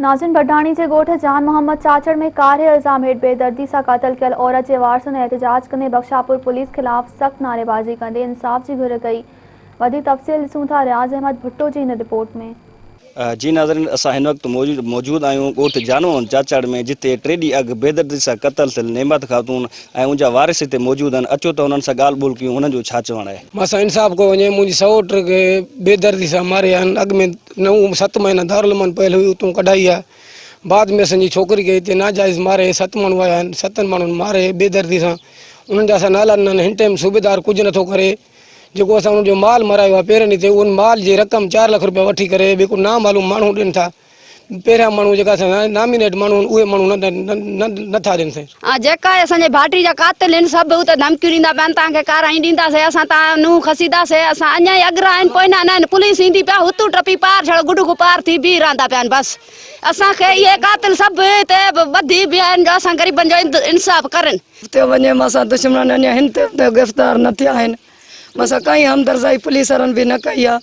नाज़िन बडाणी के गोठ जान मोहम्मद चाचड़ में कार इल्ज़ाम हेठ बेदर्दी से क़त्ल कयल औरत के वारसनि एहतजाज कंदे बख्शापुर पुलिस खिलाफ सख्त नारेबाज़ी कंदे इंसाफ की घुर कई। वधी तफ़सील ॾिसूं था रियाज़ अहमद भुट्टो जी इन रिपोर्ट में। जी नाज़रीन, असां हिन वक्त मौजूद आहियूं गोठ जानो चाचड़ में, जिते 3 ॾींहं अॻु बेदर्दी से क़त्ल थियल नेमत ख़ातून ऐं उनजा वारिस हिते मौजूद आहिनि। अचो त उन्हनि सां ॻाल्हि ॿोल कयूं, उन्हनि जो छा चवणु आहे। मां इंसाफ़ को वञे, मुंहिंजी सौट खे बेदर्दी सां मारे आहिनि। अॻु में 9-7 महीना दारुल पहले हुई, उतों कढाई आहे। बाद में असांजी छोकिरी खे हिते नाजाइज़ मारे 7 माण्हू आया आहिनि। 7 माण्हुनि मारे बेदर्दी सां। उन्हनि जा असां नाला न, हिन टाइम सूबेदार कुझु नथो करे। जेको असां उनजो माल मरायो आहे पहिरें ॾींहं ते, उन माल जी रक़म 4 लाख रुपया वठी करे बिल्कुलु नामालूम माण्हू ॾियनि था। पहिरियां माण्हू जेका नामिनेट माण्हू उहे माण्हू नथा ॾियनि साईं। जेका असांजे भाटी जा कातिल आहिनि सभु उते धमकियूं ॾींदा पिया आहिनि, तव्हांखे काराई ॾींदासीं, असां तव्हां नुंहुं खसींदासीं। असां अञा ई अॻिरा आहिनि, पोइना न आहिनि। पुलिस ईंदी पिया हुतू टपी पार छड़ो गुडुक पार थी बीह रहंदा पिया आहिनि। बसि असांखे इहे कातिल सभु हिते ॿधी बीहा आहिनि जो असां ग़रीबनि जो इंसाफ़ करनि। हुते वञे मां दुश्मन अञा हिन ते गिरफ़्तार न थिया आहिनि। मां काई हमदर्दी पुलिस वारनि बि न कई आहे।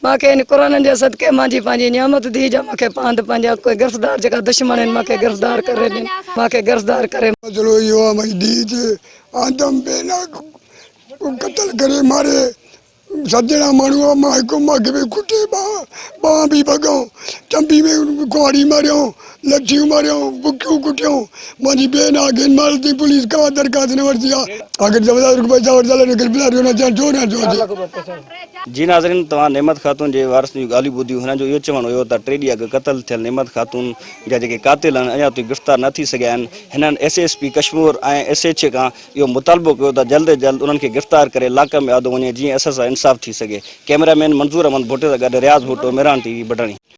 मूंखे इन क़ुरान जे सदके मुंहिंजी पंहिंजी नियामत दी जा मूंखे पांध पंहिंजा कोई गिरफ़्तार जेका दुश्मन आहिनि मूंखे गिरफ़्तार करे ॾियनि, मूंखे गिरफ़्तार करे। चलो इहो आहे मुंहिंजी धीउ जे आदम बेनाक क़त्ल करे मारे। 7 ॼणा माण्हू आहे, मां हिकु मूंखे बि कुटे ॿाह बि भॻऊं, चंबी में कुआड़ी मारियऊं, लठियूं मारियऊं, बुकियूं कुटियूं। मुंहिंजी भेण आहे, हिन महिल ताईं पुलिस का दरख़्वास्त न वरिती आहे। आख़िर ज़बरदस्त पैसा वरिता गिरफ़्तार न थिया, छो न थियो। जी नाज़रीन, तव्हां नेमत ख़ातून जे वारिस जूं ॻाल्हियूं ॿुधियूं। हिननि जो इहो चवणु हुयो त 3 ॾींहं अॻु क़त्ल थियल नेमत ख़ातून जा जेके कातिल आहिनि अञा ताईं गिरफ़्तार न थी सघिया आहिनि। हिननि SSP कश्मीर ऐं SHA खां इहो मुतालबो कयो त जल्द जल्द उन्हनि खे गिरफ़्तार करे इलाक़े में आंदो वञे, जीअं असां सां इंसाफ़ थी सघे। कैमरामैन मंज़ूर अहमद भुट्टे सां गॾु रियाज़ भुट्टो, मेरान TV, बडाणी।